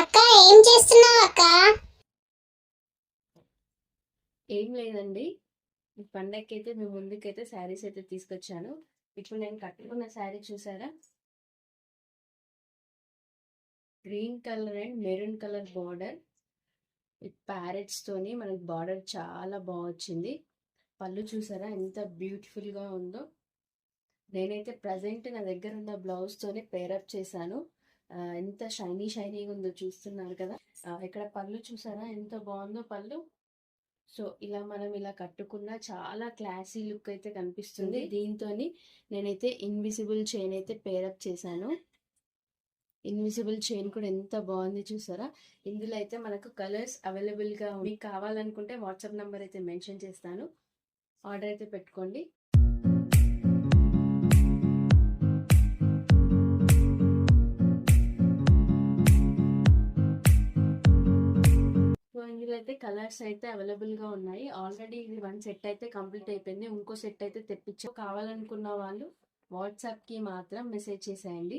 అక్క ఏం చేస్తున్నావు అక్క? ఏం లేదండి. ఈ పండగకైతే మీ ముందుకైతే శారీస్ అయితే తీసుకొచ్చాను. ఇప్పుడు నేను కట్టుకున్న శారీ చూసారా? Green colour and maroon colour border with parrots తోని మనకి బార్డర్ చాలా బాగొచ్చింది. పళ్ళు చూసారా ఎంత బ్యూటిఫుల్ గా ఉందో. నేనైతే ప్రజెంట్ నా దగ్గర ఉన్న బ్లౌజ్ తోనే పేరప్ చేశాను. ఎంత షైనీగా ఉందో చూస్తున్నారు కదా. ఇక్కడ పళ్ళు చూసారా ఎంత బాగుందో పళ్ళు. సో ఇలా మనం ఇలా కట్టుకున్న చాలా క్లాసీ లుక్ అయితే కనిపిస్తుంది. దీంతోని నేనైతే ఇన్విజిబుల్ చైన్ అయితే పేరప్ చేశాను. ఇన్విజిబుల్ చైన్ కూడా ఎంత బాగుంది చూసారా. ఇందులో అయితే మనకు కలర్స్ అవైలబుల్గా మీకు కావాలనుకుంటే వాట్సాప్ నెంబర్ అయితే మెన్షన్ చేస్తాను, ఆర్డర్ అయితే పెట్టుకోండి. ఇందులో అయితే కలర్స్ అయితే అవైలబుల్ గా ఉన్నాయి. ఆల్రెడీ ఇది 1 సెట్ అయితే కంప్లీట్ అయిపోయింది. ఇంకో సెట్ అయితే తెప్పించు. కావాలనుకున్న వాళ్ళు వాట్సాప్ కి మాత్రం మెసేజ్ చేసేయండి.